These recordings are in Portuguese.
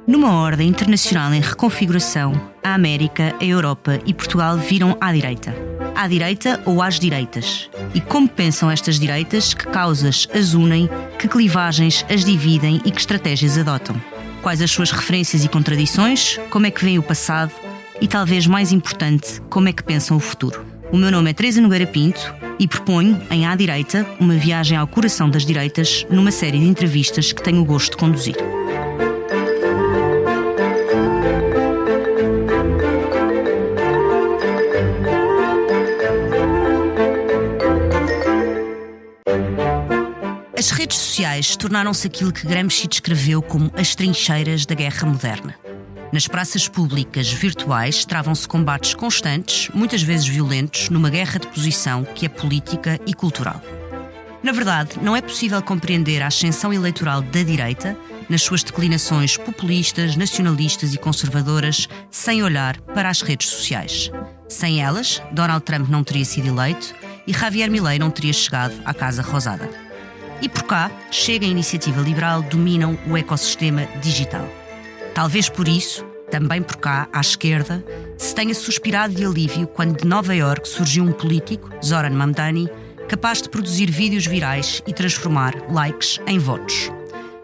Numa ordem internacional em reconfiguração, a América, a Europa e Portugal viram à direita. À direita ou às direitas? E como pensam estas direitas, que causas as unem, que clivagens as dividem e que estratégias adotam? Quais as suas referências e contradições? Como é que veem o passado? E talvez mais importante, como é que pensam o futuro? O meu nome é Teresa Nogueira Pinto e proponho, em À Direita, uma viagem ao coração das direitas numa série de entrevistas que tenho o gosto de conduzir. As redes sociais tornaram-se aquilo que Gramsci descreveu como as trincheiras da guerra moderna. Nas praças públicas virtuais travam-se combates constantes, muitas vezes violentos, numa guerra de posição que é política e cultural. Na verdade, não é possível compreender a ascensão eleitoral da direita, nas suas declinações populistas, nacionalistas e conservadoras, sem olhar para as redes sociais. Sem elas, Donald Trump não teria sido eleito e Javier Milei não teria chegado à Casa Rosada. E por cá, Chega e a Iniciativa Liberal dominam o ecossistema digital. Talvez por isso, também por cá, à esquerda, se tenha suspirado de alívio quando de Nova Iorque surgiu um político, Zoran Mamdani, capaz de produzir vídeos virais e transformar likes em votos.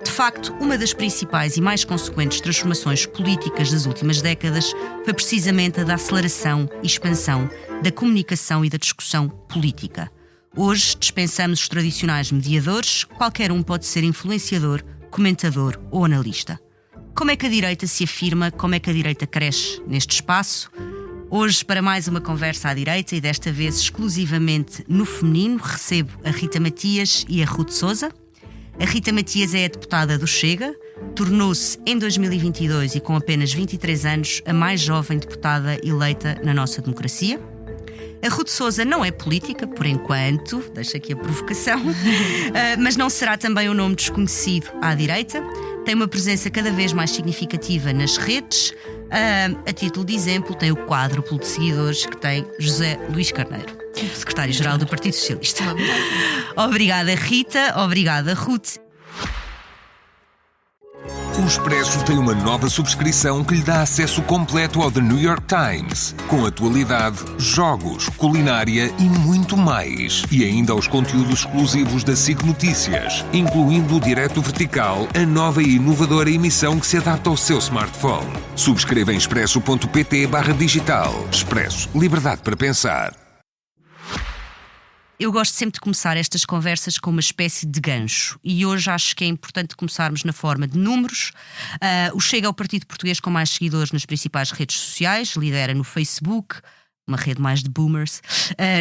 De facto, uma das principais e mais consequentes transformações políticas das últimas décadas foi precisamente a da aceleração e expansão da comunicação e da discussão política. Hoje dispensamos os tradicionais mediadores, qualquer um pode ser influenciador, comentador ou analista. Como é que a direita se afirma, como é que a direita cresce neste espaço? Hoje, para mais uma conversa à direita e desta vez exclusivamente no feminino, recebo a Rita Matias e a Ruth Sousa. A Rita Matias é a deputada do Chega, tornou-se em 2022 e com apenas 23 anos a mais jovem deputada eleita na nossa democracia. A Ruth Sousa não é política, por enquanto, deixo aqui a provocação, mas não será também um nome desconhecido à direita. Tem uma presença cada vez mais significativa nas redes. A título de exemplo, tem o quádruplo de seguidores que tem José Luís Carneiro, secretário-geral do Partido Socialista. Obrigada, Rita. Obrigada, Ruth. O Expresso tem uma nova subscrição que lhe dá acesso completo ao The New York Times, com atualidade, jogos, culinária e muito mais. E ainda aos conteúdos exclusivos da SIC Notícias, incluindo o Direto Vertical, a nova e inovadora emissão que se adapta ao seu smartphone. Subscreva em expresso.pt/digital. Expresso. Liberdade para pensar. Eu gosto sempre de começar estas conversas com uma espécie de gancho e hoje acho que é importante começarmos na forma de números. O Chega é o partido português com mais seguidores nas principais redes sociais, lidera no Facebook, uma rede mais de boomers,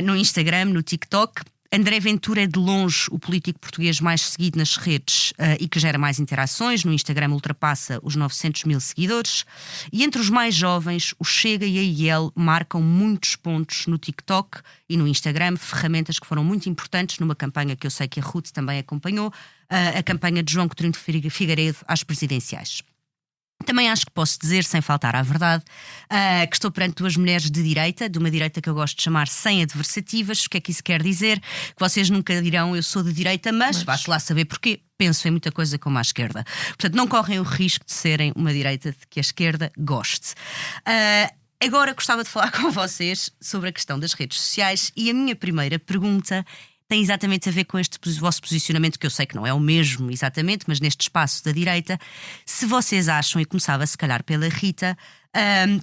no Instagram, no TikTok. André Ventura é de longe o político português mais seguido nas redes e que gera mais interações. No Instagram ultrapassa os 900 mil seguidores. E entre os mais jovens, o Chega e a IEL marcam muitos pontos no TikTok e no Instagram, ferramentas que foram muito importantes numa campanha que eu sei que a Ruth também acompanhou, a campanha de João Coutinho de Figueiredo às presidenciais. Também acho que posso dizer, sem faltar à verdade, que estou perante duas mulheres de direita, de uma direita que eu gosto de chamar sem adversativas. O que é que isso quer dizer? Que vocês nunca dirão eu sou de direita, mas vá-se lá saber porquê. Penso em muita coisa como à esquerda. Portanto, não correm o risco de serem uma direita de que a esquerda goste. Agora gostava de falar com vocês sobre a questão das redes sociais e a minha primeira pergunta tem exatamente a ver com este vosso posicionamento, que eu sei que não é o mesmo exatamente, mas neste espaço da direita, se vocês acham, e começava se calhar pela Rita,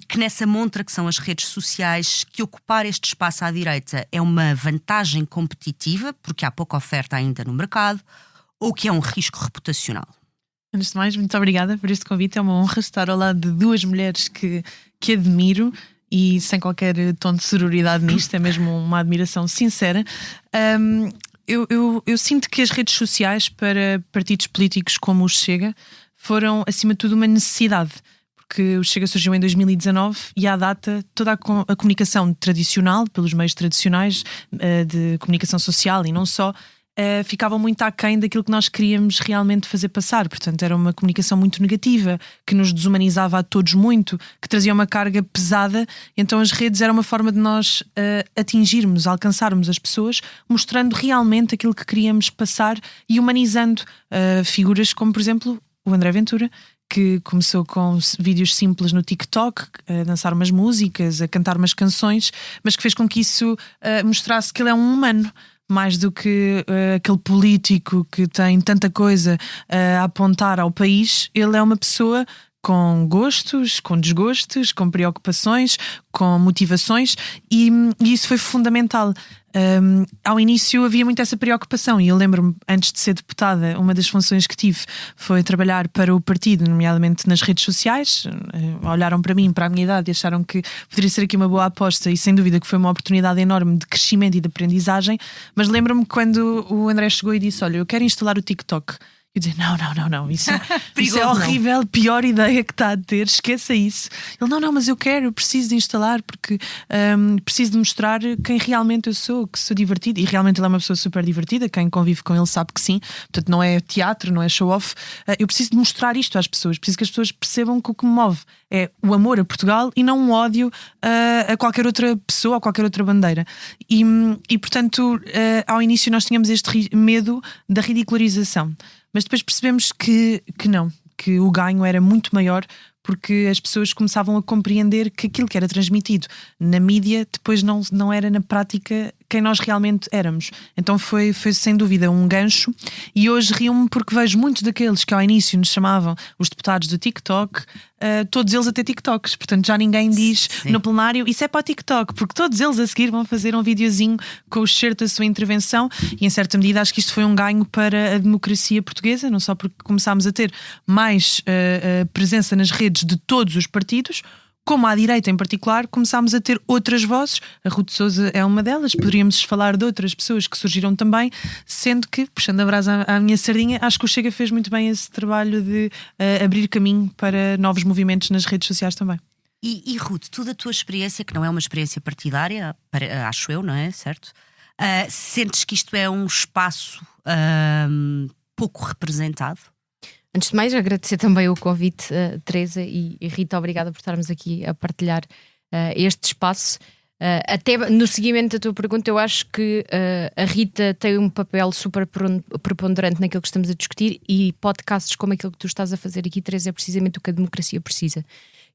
que nessa montra que são as redes sociais, que ocupar este espaço à direita é uma vantagem competitiva, porque há pouca oferta ainda no mercado, ou que é um risco reputacional? Antes de mais, muito obrigada por este convite. É uma honra estar ao lado de duas mulheres que admiro e sem qualquer tom de sororidade nisto, é mesmo uma admiração sincera. Eu sinto que as redes sociais para partidos políticos como o Chega foram, acima de tudo, uma necessidade, porque o Chega surgiu em 2019 e à data toda a comunicação tradicional, pelos meios tradicionais de comunicação social e não só, ficavam muito aquém daquilo que nós queríamos realmente fazer passar. Portanto, era uma comunicação muito negativa, que nos desumanizava a todos muito, que trazia uma carga pesada. Então as redes eram uma forma de nós atingirmos, alcançarmos as pessoas, mostrando realmente aquilo que queríamos passar e humanizando figuras como, por exemplo, o André Ventura, que começou com vídeos simples no TikTok, a dançar umas músicas, a cantar umas canções, mas que fez com que isso mostrasse que ele é um humano, mais do que aquele político que tem tanta coisa a apontar ao país. Ele é uma pessoa com gostos, com desgostos, com preocupações, com motivações, e isso foi fundamental. Ao início havia muito essa preocupação, e eu lembro-me, antes de ser deputada, uma das funções que tive foi trabalhar para o partido, nomeadamente nas redes sociais. Olharam para mim, para a minha idade, e acharam que poderia ser aqui uma boa aposta, e sem dúvida que foi uma oportunidade enorme de crescimento e de aprendizagem. Mas lembro-me quando o André chegou e disse: olha, eu quero instalar o TikTok. Eu disse: não, isso é horrível, pior ideia que está a ter, esqueça isso. Ele: não, mas eu preciso de instalar, porque preciso de mostrar quem realmente eu sou, que sou divertido. E realmente ele é uma pessoa super divertida, quem convive com ele sabe que sim. Portanto, não é teatro, não é show-off. Eu preciso de mostrar isto às pessoas, preciso que as pessoas percebam que o que me move é o amor a Portugal e não um ódio a qualquer outra pessoa, a qualquer outra bandeira. E portanto, ao início nós tínhamos este medo da ridicularização. Mas depois percebemos que não, que o ganho era muito maior, porque as pessoas começavam a compreender que aquilo que era transmitido na mídia depois não era na prática quem nós realmente éramos. Então foi sem dúvida um gancho, e hoje rio-me porque vejo muitos daqueles que ao início nos chamavam os deputados do TikTok, todos eles a ter TikToks. Portanto, já ninguém diz no plenário isso é para o TikTok, porque todos eles a seguir vão fazer um videozinho com o excerto da sua intervenção. E em certa medida acho que isto foi um ganho para a democracia portuguesa, não só porque começámos a ter mais presença nas redes de todos os partidos, como à direita em particular, começámos a ter outras vozes. A Ruth Sousa é uma delas. Poderíamos falar de outras pessoas que surgiram também, sendo que, puxando a brasa à minha sardinha, acho que o Chega fez muito bem esse trabalho de abrir caminho para novos movimentos nas redes sociais também. E Ruth, tu da tua experiência, que não é uma experiência partidária, acho eu, não é? Certo? Sentes que isto é um espaço pouco representado? Antes de mais, agradecer também o convite, Teresa e Rita, obrigada por estarmos aqui a partilhar este espaço. Até no seguimento da tua pergunta, eu acho que a Rita tem um papel super preponderante naquilo que estamos a discutir, e podcasts como aquilo que tu estás a fazer aqui, Teresa, é precisamente o que a democracia precisa.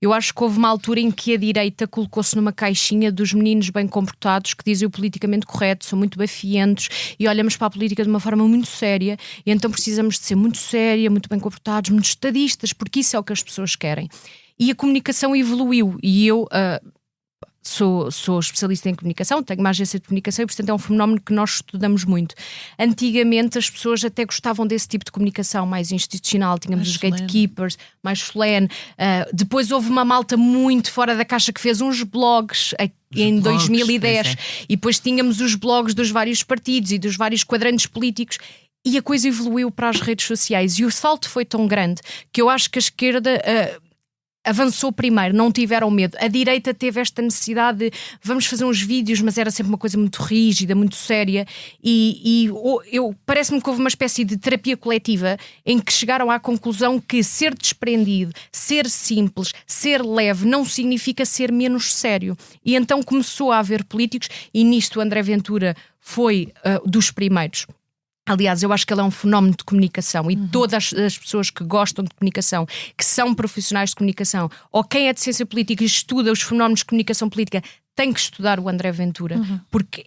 Eu acho que houve uma altura em que a direita colocou-se numa caixinha dos meninos bem comportados que dizem o politicamente correto, são muito bafientos, e olhamos para a política de uma forma muito séria, e então precisamos de ser muito séria, muito bem comportados, muito estadistas, porque isso é o que as pessoas querem. E a comunicação evoluiu, e eu sou especialista em comunicação, tenho uma agência de comunicação, e portanto é um fenómeno que nós estudamos muito. Antigamente as pessoas até gostavam desse tipo de comunicação mais institucional, tínhamos os gatekeepers, mais solene. Depois houve uma malta muito fora da caixa que fez uns blogs em 2010, e depois tínhamos os blogs dos vários partidos e dos vários quadrantes políticos, e a coisa evoluiu para as redes sociais, e o salto foi tão grande que eu acho que a esquerda avançou primeiro, não tiveram medo. A direita teve esta necessidade de vamos fazer uns vídeos, mas era sempre uma coisa muito rígida, muito séria, e parece-me que houve uma espécie de terapia coletiva em que chegaram à conclusão que ser desprendido, ser simples, ser leve não significa ser menos sério, e então começou a haver políticos, e nisto o André Ventura foi dos primeiros. Aliás, eu acho que ele é um fenómeno de comunicação, e todas as pessoas que gostam de comunicação, que são profissionais de comunicação, ou quem é de ciência política e estuda os fenómenos de comunicação política, tem que estudar o André Ventura, porque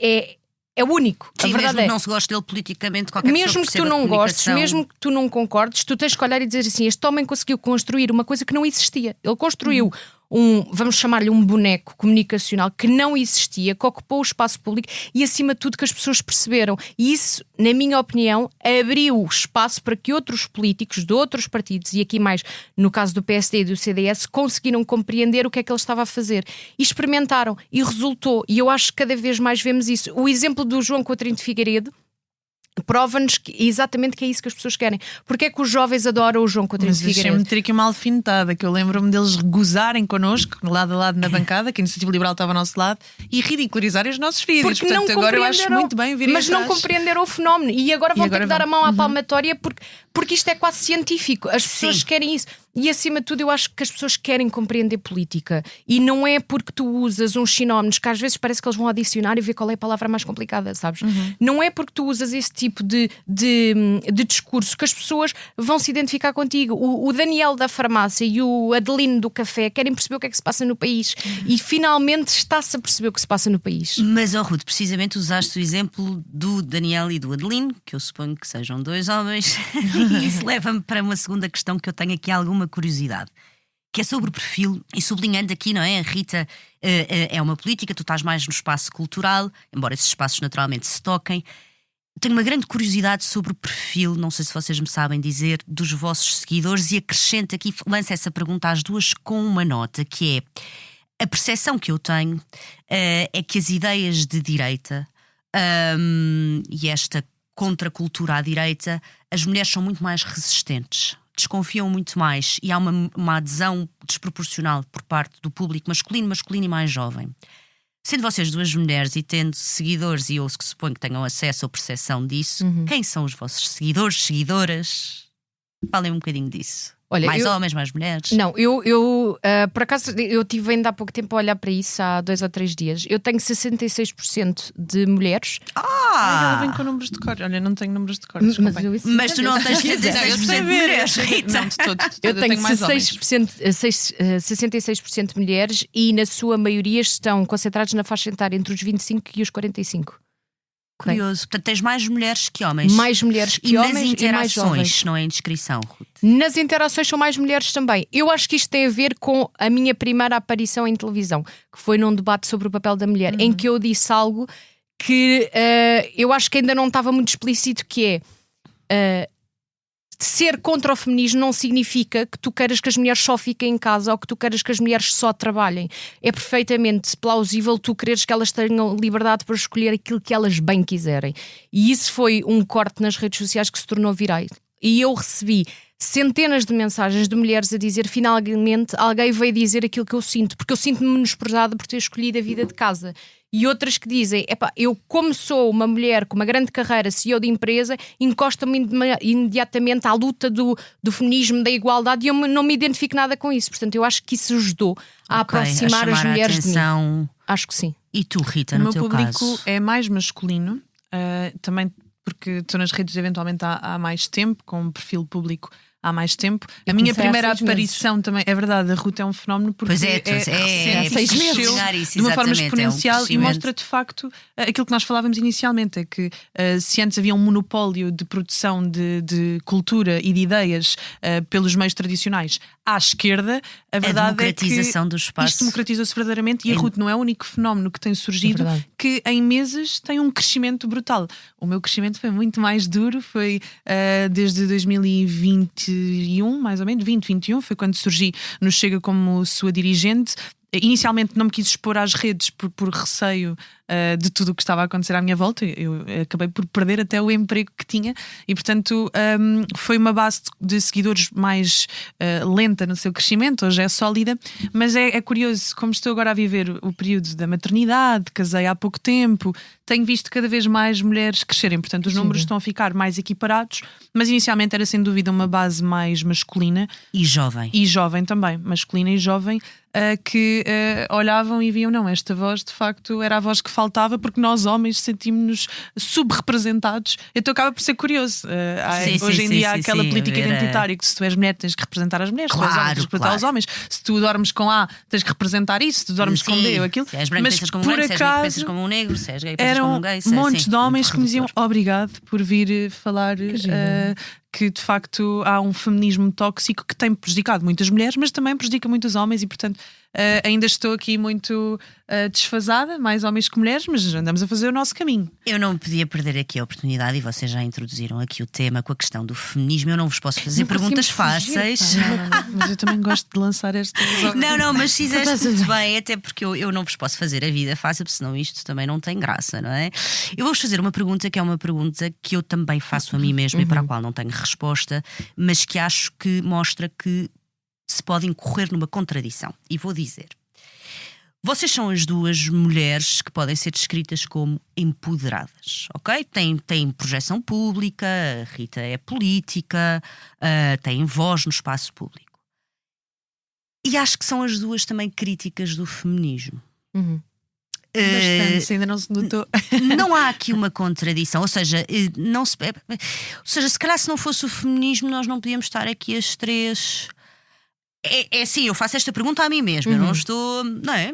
é único. Sim, a verdade mesmo que não se goste dele politicamente, qualquer mesmo pessoa que tu não gostes, mesmo que tu não concordes, tu tens que olhar e dizer assim: este homem conseguiu construir uma coisa que não existia. Ele construiu vamos chamar-lhe um boneco comunicacional que não existia, que ocupou o espaço público, e acima de tudo que as pessoas perceberam, e isso, na minha opinião, abriu espaço para que outros políticos de outros partidos, e aqui mais no caso do PSD e do CDS, conseguiram compreender o que é que ele estava a fazer, e experimentaram, e resultou. E eu acho que cada vez mais vemos isso. O exemplo do João Coutinho de Figueiredo prova-nos exatamente que é isso que as pessoas querem. Porque é que os jovens adoram o João Coutinho de Mas deixem-me Figueiredo? ter aqui uma alfinetada, que eu lembro-me deles gozarem connosco, lado a lado na bancada, que a Iniciativa Liberal estava ao nosso lado, e ridicularizarem os nossos vídeos. Porque Portanto, não agora eu acho compreenderam, muito bem virem mas não atrás. compreenderam o fenómeno e agora vão ter que dar a mão à palmatória porque isto é quase científico. As pessoas querem isso. E acima de tudo eu acho que as pessoas querem compreender política e não é porque tu usas uns sinónimos que às vezes parece que eles vão ao dicionário e ver qual é a palavra mais complicada, sabes? Não é porque tu usas esse tipo de discurso que as pessoas vão se identificar contigo. O Daniel da farmácia e o Adelino do café querem perceber o que é que se passa no país e finalmente está-se a perceber o que se passa no país. Mas, Ruth, precisamente usaste o exemplo do Daniel e do Adelino, que eu suponho que sejam dois homens, e isso leva-me para uma segunda questão que eu tenho aqui alguma curiosidade, que é sobre o perfil, e sublinhando aqui, não é? A Rita é uma política, tu estás mais no espaço cultural, embora esses espaços naturalmente se toquem. Tenho uma grande curiosidade sobre o perfil, não sei se vocês me sabem dizer, dos vossos seguidores, e acrescento aqui, lanço essa pergunta às duas com uma nota, que é: a percepção que eu tenho é que as ideias de direita e esta contracultura à direita, as mulheres são muito mais resistentes, desconfiam muito mais e há uma adesão desproporcional por parte do público masculino e mais jovem. Sendo vocês duas mulheres e tendo seguidores, e eu suponho que tenham acesso ou percepção disso, quem são os vossos seguidores, seguidoras? Falem um bocadinho disso. Olha, mais homens, mais mulheres? Não, por acaso eu tive ainda há pouco tempo a olhar para isso, há 2 ou 3 dias. Eu tenho 66% de mulheres. Ela vem com números de cor. Olha, não tenho números de cor. Mas tu não tens 66% de mulheres, Rita. Não, de todo. Eu tenho mais 66% de mulheres e na sua maioria estão concentrados na faixa etária entre os 25 e os 45. Curioso, portanto tens mais mulheres que homens. Mais mulheres que homens e mais jovens. Não é indiscrição, Ruth? Nas interações são mais mulheres também. Eu acho que isto tem a ver com a minha primeira aparição em televisão, que foi num debate sobre o papel da mulher, em que eu disse algo que eu acho que ainda não estava muito explícito, que é ser contra o feminismo não significa que tu queiras que as mulheres só fiquem em casa ou que tu queiras que as mulheres só trabalhem. É perfeitamente plausível tu quereres que elas tenham liberdade para escolher aquilo que elas bem quiserem. E isso foi um corte nas redes sociais que se tornou viral. E eu recebi centenas de mensagens de mulheres a dizer: finalmente alguém veio dizer aquilo que eu sinto, porque eu sinto-me menosprezada por ter escolhido a vida de casa. E outras que dizem: eu, como sou uma mulher com uma grande carreira, CEO de empresa, encosto-me imediatamente à luta do feminismo, da igualdade, e eu não me identifico nada com isso. Portanto, eu acho que isso ajudou a aproximar as mulheres de mim. Acho que sim. E tu, Rita, no no teu caso? O meu público é mais masculino, também porque estou nas redes eventualmente há mais tempo, com um perfil público há mais tempo. A minha primeira aparição também, é verdade, a Ruth é um fenómeno porque pois é 6 meses de uma forma exponencial e mostra de facto aquilo que nós falávamos inicialmente, é que se antes havia um monopólio de produção de cultura e de ideias pelos meios tradicionais à esquerda, a verdade é que do espaço. Isto democratizou-se verdadeiramente e a Ruth não é o único fenómeno que tem surgido que em meses tem um crescimento brutal. O meu crescimento foi muito mais duro, foi desde 2021, mais ou menos, 2021, foi quando surgi no Chega como sua dirigente. Inicialmente não me quis expor às redes por receio de tudo o que estava a acontecer à minha volta. Eu acabei por perder até o emprego que tinha e, portanto, foi uma base de seguidores mais lenta no seu crescimento. Hoje é sólida, mas é curioso, como estou agora a viver o período da maternidade, casei há pouco tempo, tenho visto cada vez mais mulheres crescerem, portanto os números estão a ficar mais equiparados, mas inicialmente era sem dúvida uma base mais masculina e jovem também, masculina e jovem, que olhavam e viam: não, esta voz de facto era a voz que faltava, porque nós homens sentimos-nos subrepresentados. Então acaba por ser curioso. Hoje em dia há aquela política identitária que se tu és mulher tens que representar as mulheres, claro, se tu és homem tens que representar os homens, se tu dormes com A tens que representar isso, se tu dormes com B ou aquilo. Se és branco, mas pensas como por branco, acaso, se és negro, pensas como um negro, se és gay, pensas como um gay. Eram montes de homens que me diziam obrigado por vir falar que de facto há um feminismo tóxico que tem prejudicado muitas mulheres, mas também prejudica muitos homens e, portanto, ainda estou aqui muito desfasada, mais homens que mulheres, mas andamos a fazer o nosso caminho. Eu não podia perder aqui a oportunidade, e vocês já introduziram aqui o tema com a questão do feminismo. Eu não vos posso fazer perguntas fáceis. Não, mas eu também gosto de lançar estas. Não, mas fizeste muito bem, até porque eu não vos posso fazer a vida fácil, porque senão isto também não tem graça, não é? Eu vou-vos fazer uma pergunta que é uma pergunta que eu também faço a mim mesma e para a qual não tenho resposta, mas que acho que mostra que se pode incorrer numa contradição. E vou dizer: vocês são as duas mulheres que podem ser descritas como empoderadas, ok? Têm projeção pública, a Rita é política, têm voz no espaço público. E acho que são as duas também críticas do feminismo. Bastante, ainda não se notou. Não há aqui uma contradição, ou seja, se calhar se não fosse o feminismo nós não podíamos estar aqui as três. É assim, eu faço esta pergunta a mim mesma, eu não estou, não é?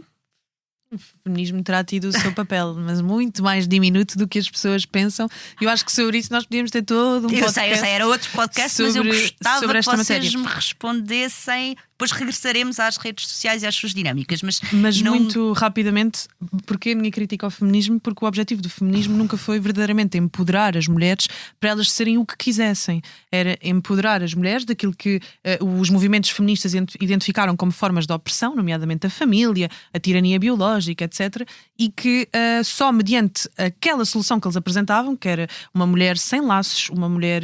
O feminismo terá tido o seu papel, mas muito mais diminuto do que as pessoas pensam. Eu acho que sobre isso nós podíamos ter todo um podcast. Eu sei, era outro podcast, mas eu gostava sobre que esta vocês matéria. me respondessem. Depois regressaremos às redes sociais e às suas dinâmicas. Mas não... muito rapidamente, porque a minha crítica ao feminismo? Porque o objetivo do feminismo nunca foi verdadeiramente empoderar as mulheres para elas serem o que quisessem. Era empoderar as mulheres daquilo que os movimentos feministas identificaram como formas de opressão, nomeadamente a família, a tirania biológica, etc. E que só mediante aquela solução que eles apresentavam, que era uma mulher sem laços, uma mulher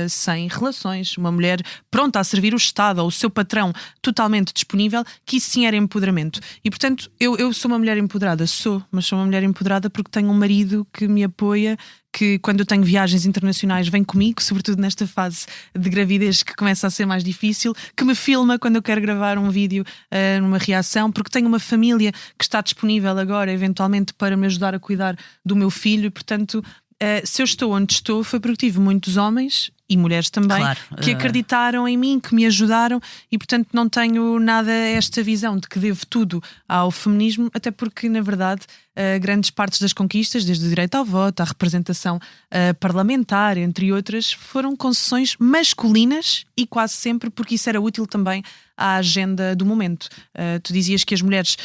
sem relações, uma mulher pronta a servir o Estado ou o seu patrão totalmente disponível, que isso sim era empoderamento. E portanto eu sou uma mulher empoderada, mas sou uma mulher empoderada porque tenho um marido que me apoia, que quando eu tenho viagens internacionais vem comigo, sobretudo nesta fase de gravidez que começa a ser mais difícil, que me filma quando eu quero gravar um vídeo numa reação, porque tenho uma família que está disponível agora eventualmente para me ajudar a cuidar do meu filho. Portanto, se eu estou onde estou foi porque tive muitos homens e mulheres também, claro, que acreditaram em mim, que me ajudaram, e portanto não tenho nada esta visão de que devo tudo ao feminismo, até porque na verdade grandes partes das conquistas, desde o direito ao voto, à representação parlamentar, entre outras, foram concessões masculinas, e quase sempre porque isso era útil também à agenda do momento. Tu dizias que as mulheres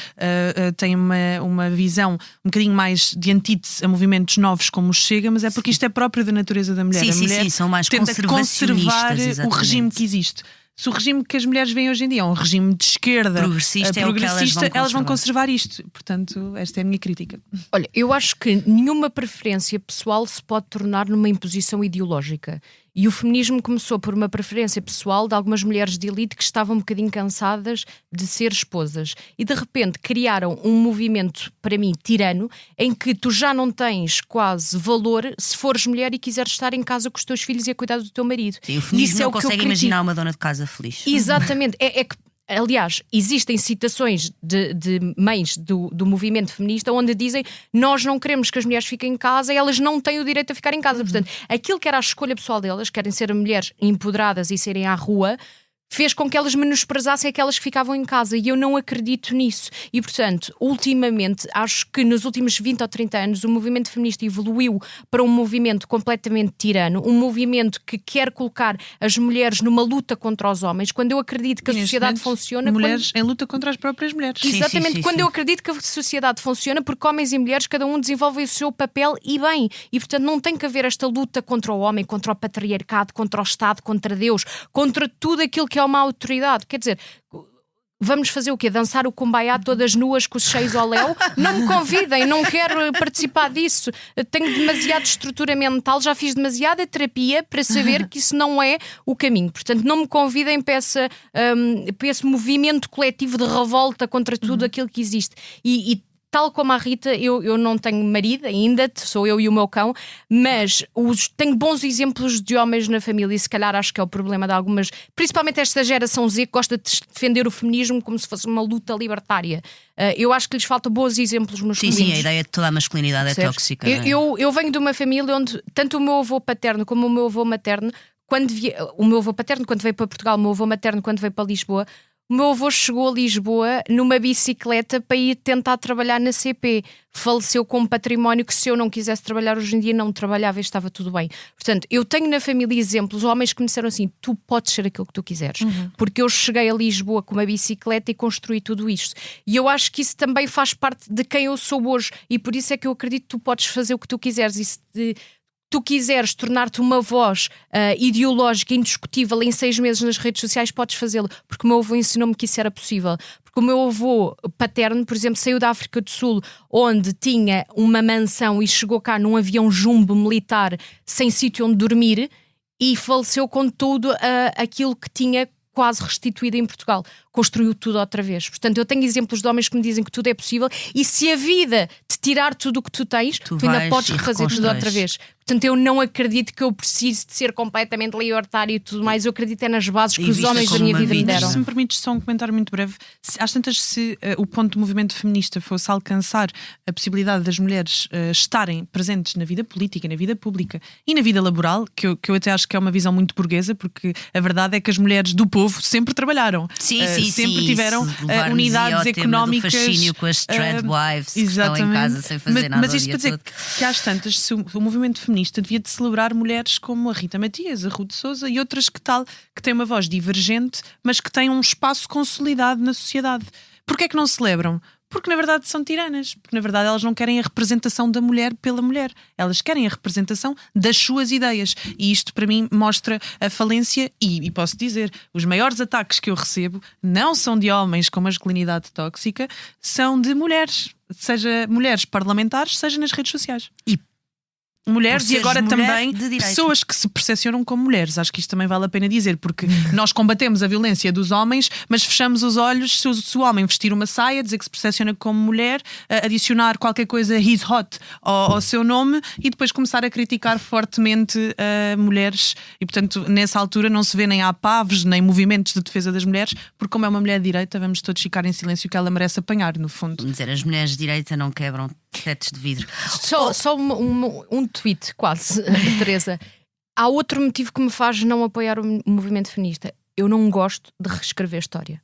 têm uma visão um bocadinho mais de antítese a movimentos novos como o Chega, mas é porque isto é próprio da natureza da mulher. Sim, são mais tenta conservar o regime que existe. Se o regime que as mulheres veem hoje em dia é um regime de esquerda progressista, elas vão conservar isto. Portanto, esta é a minha crítica. Olha, eu acho que nenhuma preferência pessoal se pode tornar numa imposição ideológica. E o feminismo começou por uma preferência pessoal de algumas mulheres de elite que estavam um bocadinho cansadas de ser esposas. E de repente criaram um movimento, para mim, tirano, em que tu já não tens quase valor se fores mulher e quiseres estar em casa com os teus filhos e a cuidar do teu marido. Sim, o feminismo não consegue imaginar uma dona de casa feliz. Exatamente. É que, aliás, existem citações de mães do movimento feminista onde dizem: nós não queremos que as mulheres fiquem em casa e elas não têm o direito a ficar em casa. Portanto, aquilo que era a escolha pessoal delas, querem ser mulheres empoderadas e serem à rua, fez com que elas menosprezassem aquelas que ficavam em casa, e eu não acredito nisso. E, portanto, ultimamente, acho que nos últimos 20 ou 30 anos o movimento feminista evoluiu para um movimento completamente tirano, um movimento que quer colocar as mulheres numa luta contra os homens, quando eu acredito que a sociedade funciona... Mulheres em luta contra as próprias mulheres. Exatamente, quando eu acredito que a sociedade funciona porque homens e mulheres, cada um desenvolve o seu papel e bem. E, portanto, não tem que haver esta luta contra o homem, contra o patriarcado, contra o Estado, contra Deus, contra tudo aquilo que é uma autoridade. Quer dizer, vamos fazer o quê? Dançar o Kumbaya todas nuas com os cheios ao léu? Não me convidem, não quero participar disso. Tenho demasiada estrutura mental, já fiz demasiada terapia para saber que isso não é o caminho. Portanto, não me convidem para esse movimento coletivo de revolta contra tudo aquilo que existe. E tal como a Rita, eu não tenho marido ainda, sou eu e o meu cão, mas tenho bons exemplos de homens na família, e se calhar acho que é o problema de algumas, principalmente esta geração Z, que gosta de defender o feminismo como se fosse uma luta libertária. Eu acho que lhes faltam bons exemplos masculinos. Sim, a ideia de toda a masculinidade é tóxica. Eu venho de uma família onde tanto o meu avô paterno como o meu avô materno, o meu avô paterno quando veio para Portugal, o meu avô materno quando veio para Lisboa, O meu avô chegou a Lisboa numa bicicleta para ir tentar trabalhar na CP. Faleceu com um património que, se eu não quisesse trabalhar hoje em dia, não trabalhava e estava tudo bem. Portanto, eu tenho na família exemplos, homens que me disseram assim: tu podes ser aquilo que tu quiseres. Porque eu cheguei a Lisboa com uma bicicleta e construí tudo isto. E eu acho que isso também faz parte de quem eu sou hoje. E por isso é que eu acredito que tu podes fazer o que tu quiseres. E se tu quiseres tornar-te uma voz ideológica indiscutível em 6 meses nas redes sociais, podes fazê-lo, porque o meu avô ensinou-me que isso era possível. Porque o meu avô paterno, por exemplo, saiu da África do Sul, onde tinha uma mansão, e chegou cá num avião jumbo militar sem sítio onde dormir, e faleceu com tudo aquilo que tinha quase restituído em Portugal. Construiu tudo outra vez. Portanto, eu tenho exemplos de homens que me dizem que tudo é possível, e se a vida te tirar tudo o que tu tens, tu ainda podes refazer tudo outra vez. Portanto, eu não acredito que eu precise de ser completamente libertário e tudo mais. Eu acredito nas bases que os homens da minha vida me deram. Se me permites só um comentário muito breve, às tantas, se o ponto do movimento feminista fosse alcançar a possibilidade das mulheres estarem presentes na vida política, na vida pública e na vida laboral, que eu até acho que é uma visão muito burguesa, porque a verdade é que as mulheres do povo sempre trabalharam. Sempre tiveram unidades económicas. Do fascínio com as Threadwives que estão em casa sem fazer nada. Mas isto para dizer que às tantas, se o movimento feminista devia de celebrar mulheres como a Rita Matias, a Ruth Souza e outras que têm uma voz divergente, mas que têm um espaço consolidado na sociedade. Porquê é que não celebram? Porque na verdade são tiranas, porque na verdade elas não querem a representação da mulher pela mulher, elas querem a representação das suas ideias, e isto para mim mostra a falência. E posso dizer, os maiores ataques que eu recebo não são de homens com masculinidade tóxica, são de mulheres, seja mulheres parlamentares, seja nas redes sociais. Mulheres, e agora também pessoas que se percepcionam como mulheres. Acho que isto também vale a pena dizer, porque nós combatemos a violência dos homens, mas fechamos os olhos se o homem vestir uma saia, dizer que se percepciona como mulher, adicionar qualquer coisa he's hot ao seu nome, e depois começar a criticar fortemente mulheres. E portanto, nessa altura não se vê nem APAVs, nem movimentos de defesa das mulheres, porque como é uma mulher de direita, vamos todos ficar em silêncio, que ela merece apanhar, no fundo. Vamos dizer, as mulheres de direita não quebram tetos de vidro. Só um tweet, quase, Teresa. Há outro motivo que me faz não apoiar o movimento feminista. Eu não gosto de reescrever história.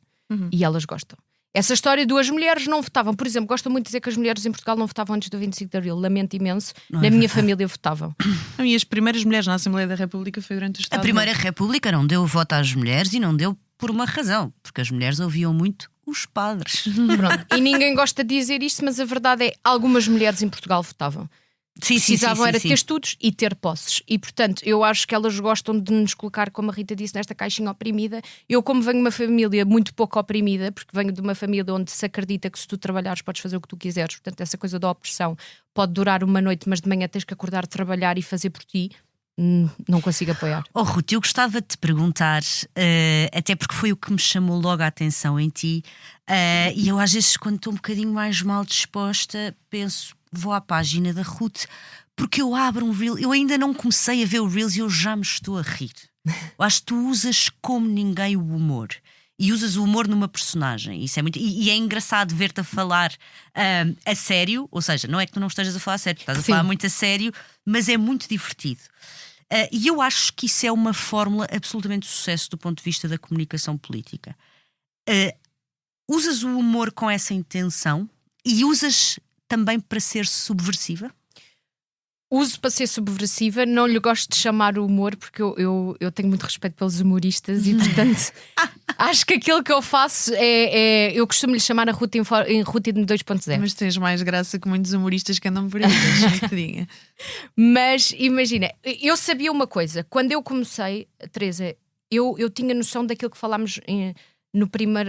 E elas gostam. Essa história de as mulheres não votavam. Por exemplo, gosto muito de dizer que as mulheres em Portugal não votavam antes do 25 de Abril. Lamento imenso. Na minha família votavam. E as primeiras mulheres na Assembleia da República foi durante o Estado. A Primeira República não deu voto às mulheres, e não deu por uma razão. Porque as mulheres ouviam muito os padres. Pronto. E ninguém gosta de dizer isto, mas a verdade é que algumas mulheres em Portugal votavam. Precisavam era ter estudos e ter posses. E portanto, eu acho que elas gostam de nos colocar, como a Rita disse, nesta caixinha oprimida. Eu, como venho de uma família muito pouco oprimida, porque venho de uma família onde se acredita que se tu trabalhares podes fazer o que tu quiseres, portanto essa coisa da opressão pode durar uma noite, mas de manhã tens que acordar, trabalhar e fazer por ti. Não consigo apoiar. Ruth, eu gostava de te perguntar, até porque foi o que me chamou logo a atenção em ti, e eu às vezes, quando estou um bocadinho mais mal disposta, penso, vou à página da Ruth, porque eu abro um reel, eu ainda não comecei a ver o Reels e eu já me estou a rir. Eu acho que tu usas como ninguém o humor. E usas o humor numa personagem. Isso é muito... e é engraçado ver-te a falar a sério. Ou seja, não é que tu não estejas a falar a sério, estás a falar muito a sério, mas é muito divertido. E eu acho que isso é uma fórmula absolutamente de sucesso do ponto de vista da comunicação política. Usas o humor com essa intenção e usas também para ser subversiva? Uso para ser subversiva, não lhe gosto de chamar o humor, porque eu tenho muito respeito pelos humoristas e portanto acho que aquilo que eu faço eu costumo lhe chamar a Ruth em Ruth 2.0. Mas tens mais graça que muitos humoristas que andam por aí. Mas imagina, eu sabia uma coisa, quando eu comecei, Teresa, eu tinha noção daquilo que falámos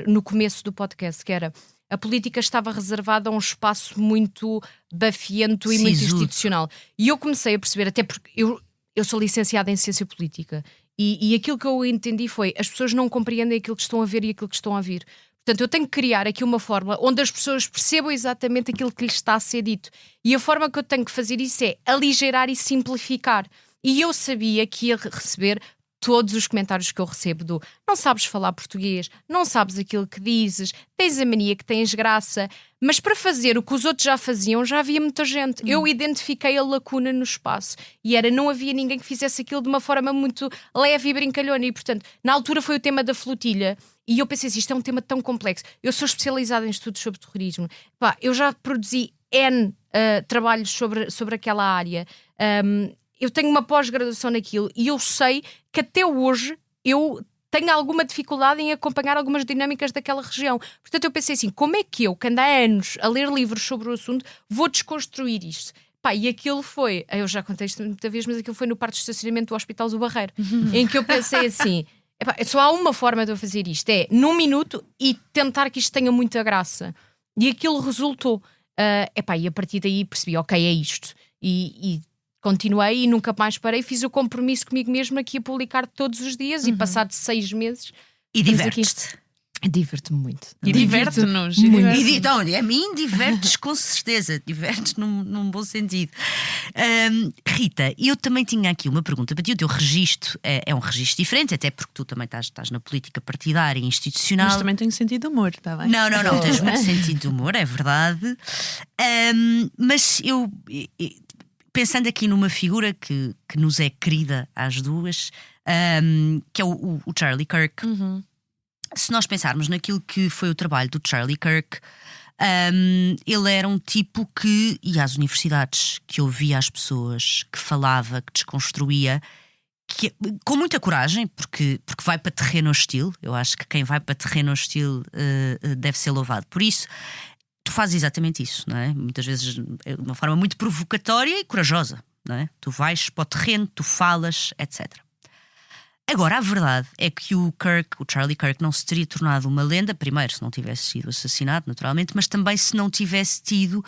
no começo do podcast, que era: a política estava reservada a um espaço muito bafiento e muito institucional. E eu comecei a perceber, até porque eu sou licenciada em Ciência Política, e aquilo que eu entendi foi: as pessoas não compreendem aquilo que estão a ver e aquilo que estão a vir. Portanto, eu tenho que criar aqui uma forma onde as pessoas percebam exatamente aquilo que lhes está a ser dito. E a forma que eu tenho que fazer isso é aligerar e simplificar. E eu sabia que ia receber todos os comentários que eu recebo do não sabes falar português, não sabes aquilo que dizes, tens a mania que tens graça, mas para fazer o que os outros já faziam já havia muita gente. Eu identifiquei a lacuna no espaço e não havia ninguém que fizesse aquilo de uma forma muito leve e brincalhona e portanto na altura foi o tema da flotilha e eu pensei assim, isto é um tema tão complexo, eu sou especializada em estudos sobre terrorismo, eu já produzi N trabalhos sobre aquela área, eu tenho uma pós-graduação naquilo e eu sei que até hoje eu tenho alguma dificuldade em acompanhar algumas dinâmicas daquela região. Portanto, eu pensei assim, como é que eu, que ando há anos a ler livros sobre o assunto, vou desconstruir isto? E aquilo foi, eu já contei isto muita vez, mas aquilo foi no parque de estacionamento do Hospital do Barreiro, em que eu pensei assim, só há uma forma de eu fazer isto, é num minuto e tentar que isto tenha muita graça. E aquilo resultou. E a partir daí percebi, ok, é isto. E continuei e nunca mais parei. Fiz o compromisso comigo mesma que ia publicar todos os dias e passado 6 meses. E divertes-te? Divirto-me muito. E diverte-nos. Então, a mim divertes com certeza. Divertes num bom sentido. Rita, eu também tinha aqui uma pergunta para ti. O teu registro é um registro diferente, até porque tu também estás na política partidária e institucional. Mas também tenho sentido de humor, está bem? Não, tens muito sentido de humor, é verdade. Mas eu pensando aqui numa figura que nos é querida às duas, que é o Charlie Kirk. Se nós pensarmos naquilo que foi o trabalho do Charlie Kirk, ele era um tipo que ia às universidades, que ouvia as pessoas, que falava, que desconstruía, com muita coragem, porque vai para terreno hostil. Eu acho que quem vai para terreno hostil deve ser louvado por isso. Tu fazes exatamente isso, não é? Muitas vezes de uma forma muito provocatória e corajosa, não é? Tu vais para o terreno, tu falas, etc. Agora, a verdade é que o Charlie Kirk, não se teria tornado uma lenda, primeiro, se não tivesse sido assassinado, naturalmente, mas também se não tivesse tido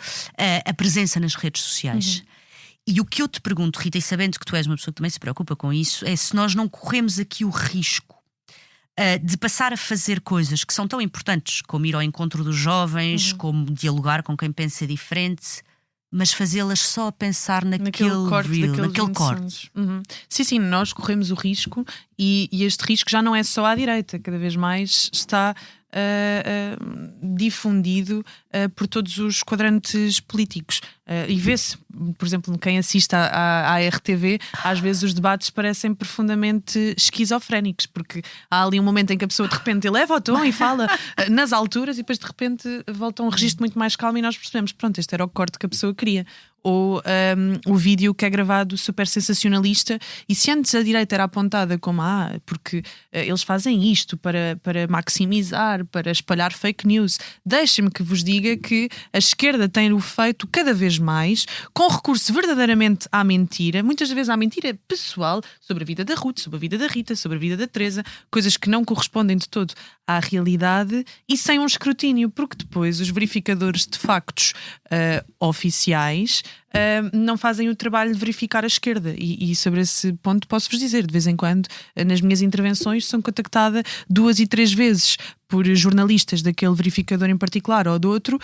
a presença nas redes sociais. E o que eu te pergunto, Rita, e sabendo que tu és uma pessoa que também se preocupa com isso, é se nós não corremos aqui o risco de passar a fazer coisas que são tão importantes, como ir ao encontro dos jovens, como dialogar com quem pensa diferente, mas fazê-las só a pensar naquele corte. Sim, nós corremos o risco e este risco já não é só à direita, cada vez mais está difundido por todos os quadrantes políticos. E vê-se, por exemplo, quem assiste à RTV, às vezes os debates parecem profundamente esquizofrénicos, porque há ali um momento em que a pessoa de repente eleva o tom e fala nas alturas e depois de repente volta a um registro muito mais calmo e nós percebemos, pronto, este era o corte que a pessoa queria. Ou o vídeo que é gravado super sensacionalista, e se antes a direita era apontada como porque eles fazem isto para maximizar, para espalhar fake news, deixem-me que vos diga que a esquerda tem-o feito cada vez mais, com recurso verdadeiramente à mentira, muitas vezes à mentira pessoal, sobre a vida da Ruth, sobre a vida da Rita, sobre a vida da Teresa, coisas que não correspondem de todo à realidade e sem um escrutínio, porque depois os verificadores de factos oficiais não fazem o trabalho de verificar a esquerda e sobre esse ponto posso-vos dizer, de vez em quando nas minhas intervenções sou contactada 2 e 3 vezes por jornalistas daquele verificador em particular ou do outro,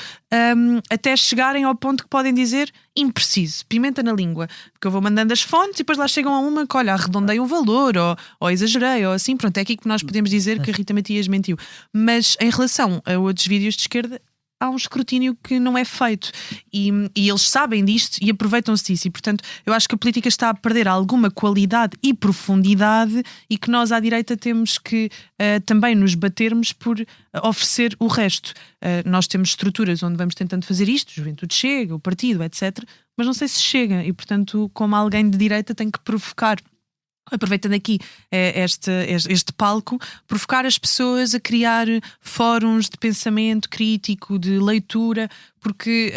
até chegarem ao ponto que podem dizer impreciso, pimenta na língua, porque eu vou mandando as fontes e depois lá chegam a uma que, olha, arredondei um valor ou exagerei ou assim, pronto, é aqui que nós podemos dizer que a Rita Matias mentiu. Mas em relação a outros vídeos de esquerda, há um escrutínio que não é feito e eles sabem disto e aproveitam-se disso, e portanto eu acho que a política está a perder alguma qualidade e profundidade e que nós à direita temos que também nos batermos por oferecer o resto. Nós temos estruturas onde vamos tentando fazer isto, Juventude Chega, o partido, etc, mas não sei se chega e portanto como alguém de direita tem que provocar, aproveitando aqui este palco, provocar as pessoas a criar fóruns de pensamento crítico, de leitura, porque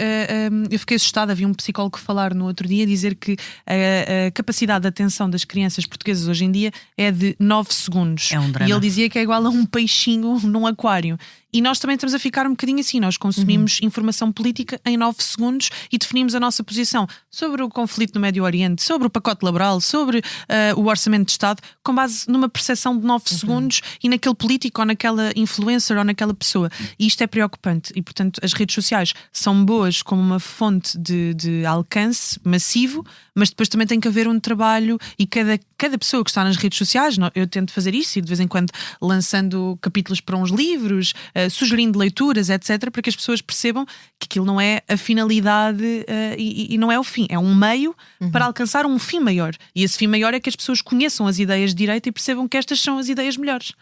eu fiquei assustada, havia um psicólogo falar no outro dia, dizer que a capacidade de atenção das crianças portuguesas hoje em dia é de 9 segundos. É um drama. E ele dizia que é igual a um peixinho num aquário. E nós também estamos a ficar um bocadinho assim, nós consumimos informação política em 9 segundos e definimos a nossa posição sobre o conflito no Médio Oriente, sobre o pacote laboral, sobre o orçamento de Estado, com base numa percepção de 9 segundos e naquele político ou naquela influencer ou naquela pessoa. E isto é preocupante e, portanto, as redes sociais são boas como uma fonte de alcance massivo, mas depois também tem que haver um trabalho e cada pessoa que está nas redes sociais, eu tento fazer isso e de vez em quando lançando capítulos para uns livros, sugerindo leituras, etc., para que as pessoas percebam que aquilo não é a finalidade e não é o fim, é um meio para alcançar um fim maior. E esse fim maior é que as pessoas conheçam as ideias de direita e percebam que estas são as ideias melhores.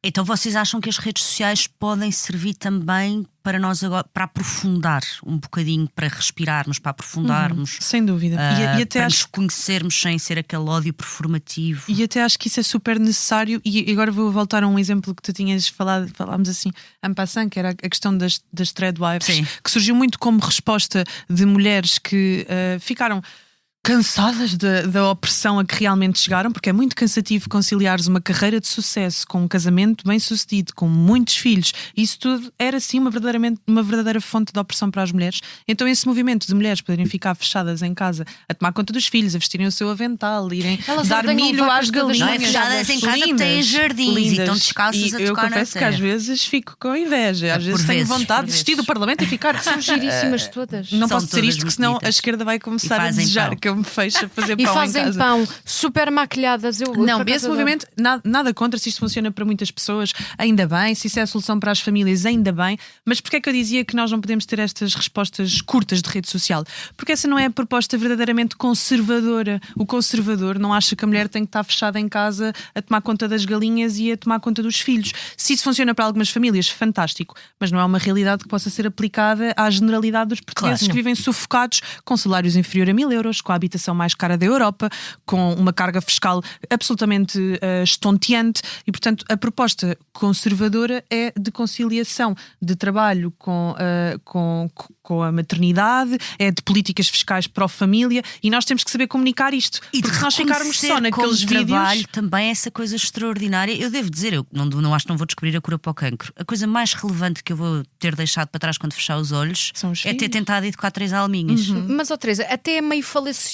Então vocês acham que as redes sociais podem servir também para nós agora, para aprofundar um bocadinho, para respirarmos, para aprofundarmos? Sem dúvida. E até para nos conhecermos sem ser aquele ódio performativo. E até acho que isso é super necessário. E agora vou voltar a um exemplo que tu tinhas falámos assim, en passant, que era a questão das threadwives, que surgiu muito como resposta de mulheres que ficaram cansadas da opressão a que realmente chegaram, porque é muito cansativo conciliares uma carreira de sucesso com um casamento bem sucedido, com muitos filhos. Isso tudo era sim uma verdadeira fonte de opressão para as mulheres. Então esse movimento de mulheres poderem ficar fechadas em casa a tomar conta dos filhos, a vestirem o seu avental, irem dar milho às galinhas, não é fechadas em casa porque têm jardins lindas, e estão descalças a tocar. Eu confesso que às vezes fico com inveja, às vezes tenho vontade de desistir do Parlamento e ficar. São giríssimas todas. Não posso dizer isto, porque senão a esquerda vai começar a desejar que eu me feche a fazer pão em casa. E fazem pão super maquiladas. Não, esse movimento, nada contra, se isto funciona para muitas pessoas, ainda bem, se isso é a solução para as famílias, ainda bem, mas porquê é que eu dizia que nós não podemos ter estas respostas curtas de rede social? Porque essa não é a proposta verdadeiramente conservadora. O conservador não acha que a mulher tem que estar fechada em casa a tomar conta das galinhas e a tomar conta dos filhos. Se isso funciona para algumas famílias, fantástico, mas não é uma realidade que possa ser aplicada à generalidade dos portugueses que vivem sufocados com salários inferiores a 1.000 euros, com a habitação mais cara da Europa, com uma carga fiscal absolutamente estonteante e, portanto, a proposta conservadora é de conciliação de trabalho com a maternidade, é de políticas fiscais pró-família e nós temos que saber comunicar isto. E porque se nós ficarmos só naqueles vídeos... trabalho também é essa coisa extraordinária. Eu devo dizer, eu não acho que não vou descobrir a cura para o cancro. A coisa mais relevante que eu vou ter deixado para trás quando fechar os olhos é ter tentado educar 3 alminhas. Mas, Teresa, até é meio falacioso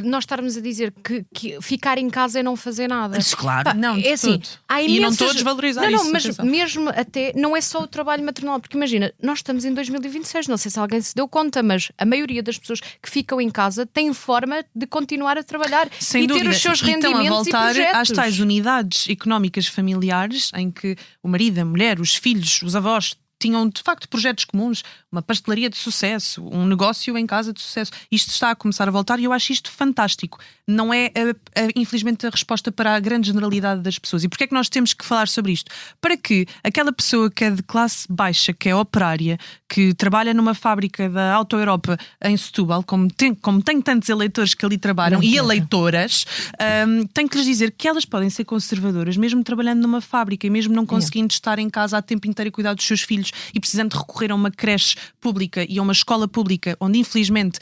nós estarmos a dizer que ficar em casa é não fazer nada. Mas, claro. Não, é assim, há imensas... E não estou a desvalorizar isso. Não, mas mesmo até, não é só o trabalho maternal, porque imagina, nós estamos em 2026, não sei se alguém se deu conta, mas a maioria das pessoas que ficam em casa tem forma de continuar a trabalhar e ter os seus rendimentos a voltar e projetos. Às tais unidades económicas familiares em que o marido, a mulher, os filhos, os avós tinham de facto projetos comuns, uma pastelaria de sucesso, um negócio em casa de sucesso. Isto está a começar a voltar e eu acho isto fantástico. Não é, infelizmente, a resposta para a grande generalidade das pessoas. E porquê é que nós temos que falar sobre isto? Para que aquela pessoa que é de classe baixa, que é operária, que trabalha numa fábrica da Auto Europa em Setúbal, como tem tantos eleitores que ali trabalham e eleitoras, tenho que lhes dizer que elas podem ser conservadoras mesmo trabalhando numa fábrica e mesmo não conseguindo estar em casa a tempo inteiro e cuidar dos seus filhos e precisando de recorrer a uma creche pública e a uma escola pública onde infelizmente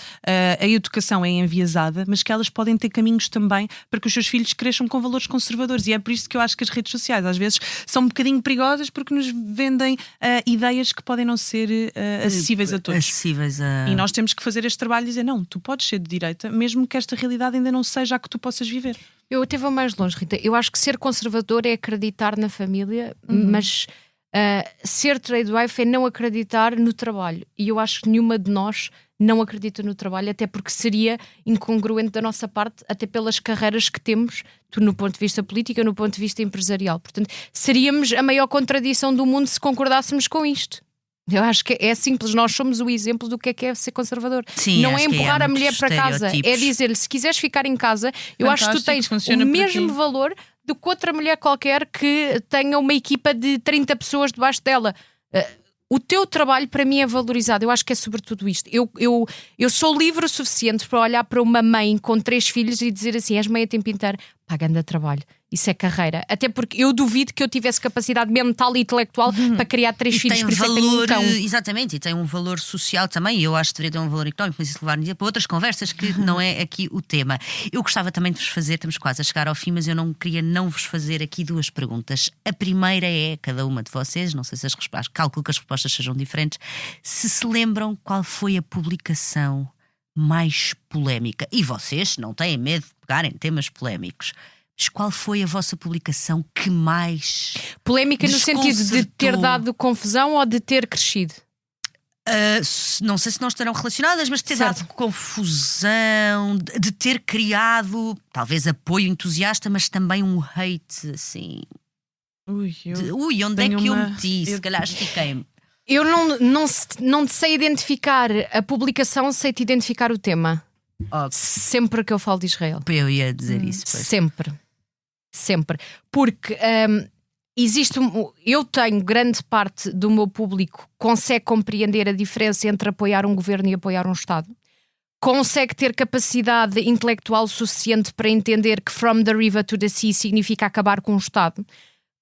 a educação é enviesada, mas que elas podem ter caminhos também para que os seus filhos cresçam com valores conservadores. E é por isso que eu acho que as redes sociais às vezes são um bocadinho perigosas, porque nos vendem ideias que podem não ser acessíveis a todos. E nós temos que fazer este trabalho e dizer, não, tu podes ser de direita mesmo que esta realidade ainda não seja a que tu possas viver. Eu até vou mais longe, Rita. Eu acho que ser conservador é acreditar na família, mas ser tradewife é não acreditar no trabalho. E eu acho que nenhuma de nós não acredita no trabalho, até porque seria incongruente da nossa parte, até pelas carreiras que temos, no ponto de vista político, no ponto de vista empresarial. Portanto, seríamos a maior contradição do mundo se concordássemos com isto. Eu acho que é simples, nós somos o exemplo do que é ser conservador. Sim, não é empurrar a mulher para casa, é dizer-lhe, se quiseres ficar em casa, eu acho que tu tens o mesmo valor do que outra mulher qualquer que tenha uma equipa de 30 pessoas debaixo dela. O teu trabalho para mim é valorizado. Eu acho que é sobretudo isto. Eu sou livre o suficiente para olhar para uma mãe com 3 filhos e dizer assim, és mãe a tempo inteiro, pagando a trabalho. Isso é carreira. Até porque eu duvido que eu tivesse capacidade mental e intelectual para criar 3 filhos. Tem valor, exatamente, e tem um valor social também. E eu acho que deveria ter um valor económico, mas isso levar-me para outras conversas que não é aqui o tema. Eu gostava também de vos fazer, estamos quase a chegar ao fim, mas eu não queria não vos fazer aqui 2 perguntas. A primeira é, cada uma de vocês, não sei se calculo que as respostas sejam diferentes, se lembram qual foi a publicação mais polémica. E vocês não têm medo de pegarem temas polémicos. Mas qual foi a vossa publicação que mais polémica no sentido de ter dado confusão ou de ter crescido? Não sei se não estarão relacionadas, mas de ter Certo. dado confusão, de ter criado talvez apoio entusiasta, mas também um hate assim. Ui, Onde é tenho que eu uma- meti? Se calhar estiquei-me. Eu não te sei identificar a publicação, sei-te identificar o tema. Oh, Sempre que eu falo de Israel. eu ia dizer isso. Pois. Sempre. Porque eu tenho grande parte do meu público consegue compreender a diferença entre apoiar um governo e apoiar um Estado. Consegue ter capacidade intelectual suficiente para entender que from the river to the sea significa acabar com o Estado.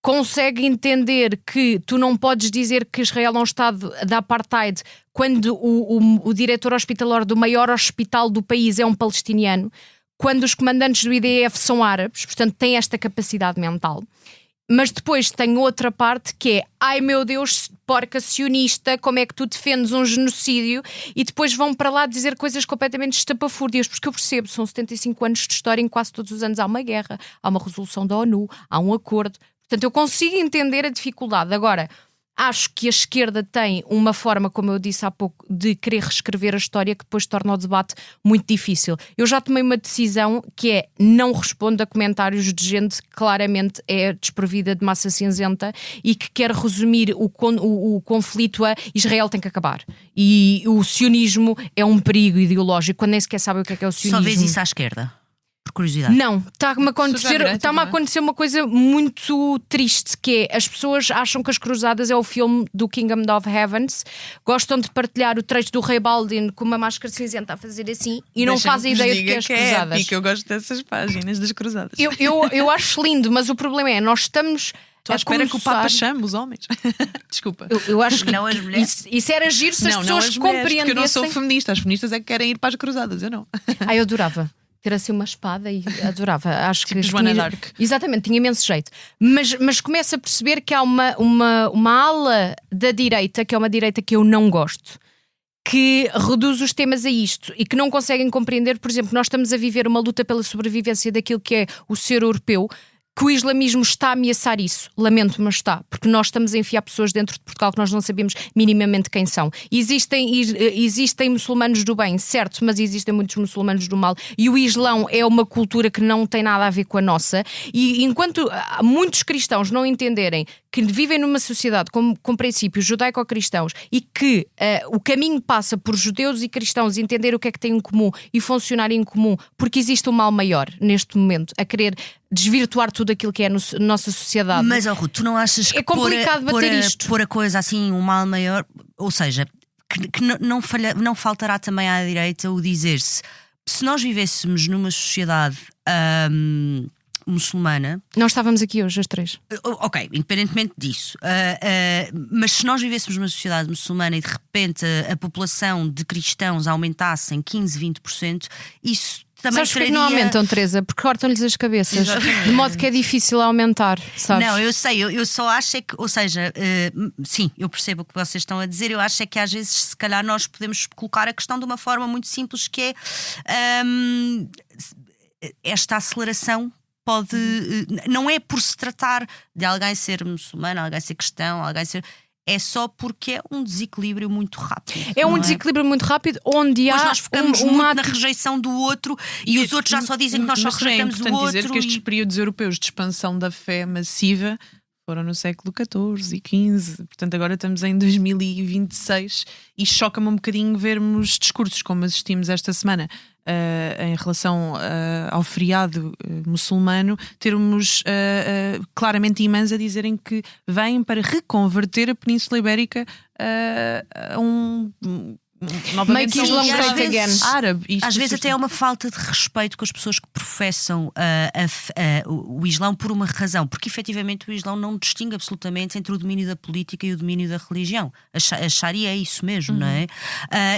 Consegue entender que tu não podes dizer que Israel é um Estado de apartheid quando o diretor hospitalar do maior hospital do país é um palestiniano, quando os comandantes do IDF são árabes, portanto tem esta capacidade mental. Mas depois tem outra parte que é: ai meu Deus, porca sionista, como é que tu defendes um genocídio? E depois vão para lá dizer coisas completamente estapafúrdias, porque eu percebo, são 75 anos de história, em quase todos os anos há uma guerra, há uma resolução da ONU, há um acordo. Portanto, eu consigo entender a dificuldade. Agora, acho que a esquerda tem uma forma, como eu disse há pouco, de querer reescrever a história que depois torna o debate muito difícil. Eu já tomei uma decisão que é: não respondo a comentários de gente que claramente é desprovida de massa cinzenta e que quer resumir o conflito a Israel tem que acabar. E o sionismo é um perigo ideológico, quando nem sequer sabe o que é o sionismo. Só vês isso à esquerda? Por curiosidade. Não, está-me a direita, acontecer uma coisa muito triste, que é: as pessoas acham que As Cruzadas é o filme do Kingdom of Heavens, gostam de partilhar o trecho do Rei Baldwin com uma máscara cinzenta a fazer assim e não fazem ideia do que é As Cruzadas. Épico, eu gosto dessas páginas das Cruzadas. Eu acho lindo, mas o problema é: nós estamos Estou à espera que o Papa chame os homens. Desculpa. Eu acho que Não as mulheres. isso era giro se as não pessoas as mulheres, porque eu não sou compreendessem. feminista. As feministas é que querem ir para as Cruzadas, eu não. Eu adorava ter assim uma espada e adorava. Acho Tipo que Joana tinha, d'Arc. exatamente, tinha imenso jeito. Mas começo a perceber que há uma ala da direita, que é uma direita que eu não gosto, que reduz os temas a isto e que não conseguem compreender. Por exemplo, nós estamos a viver uma luta pela sobrevivência daquilo que é o ser europeu, que o islamismo está a ameaçar isso. Lamento, mas está. Porque nós estamos a enfiar pessoas dentro de Portugal que nós não sabemos minimamente quem são. Existem muçulmanos do bem, certo, mas existem muitos muçulmanos do mal. E o Islão é uma cultura que não tem nada a ver com a nossa. E enquanto muitos cristãos não entenderem que vivem numa sociedade com princípios judaico-cristãos e que o caminho passa por judeus e cristãos entender o que é que têm em comum e funcionar em comum, porque existe um mal maior neste momento, a querer desvirtuar tudo aquilo que é a nossa sociedade. Mas, Ruth, tu não achas que é complicado bater isto? pôr a coisa assim, um mal maior, ou seja, que não faltará também à direita o dizer-se: se nós vivêssemos numa sociedade muçulmana. Nós estávamos aqui hoje, as três. Ok, independentemente disso. Mas se nós vivêssemos numa sociedade muçulmana e de repente a população de cristãos aumentasse em 15, 20%, isso também sabes porque não aumentam, Teresa? Porque cortam-lhes as cabeças. Exatamente. De modo que é difícil aumentar, sabes? Não, eu sei, eu só acho é que, ou seja, sim, eu percebo o que vocês estão a dizer. Eu acho é que às vezes, se calhar, nós podemos colocar a questão de uma forma muito simples, que é esta aceleração. Não é por se tratar de alguém ser muçulmano, alguém ser cristão, alguém ser. É só porque é um desequilíbrio muito rápido. É um desequilíbrio muito rápido onde pois há nós focamos muito na rejeição do outro e os outros já só dizem que nós só rejeitamos o outro. Dizer que estes períodos europeus de expansão da fé massiva foram no século XIV e XV, portanto agora estamos em 2026 e choca-me um bocadinho vermos discursos como assistimos esta semana em relação ao feriado muçulmano, termos claramente imãs a dizerem que vêm para reconverter a Península Ibérica a novamente Make Islam great again. árabe. Às vezes até é uma falta de respeito com as pessoas que professam o Islão por uma razão, porque efetivamente o Islão não distingue absolutamente entre o domínio da política e o domínio da religião. A Sharia é isso mesmo, não é?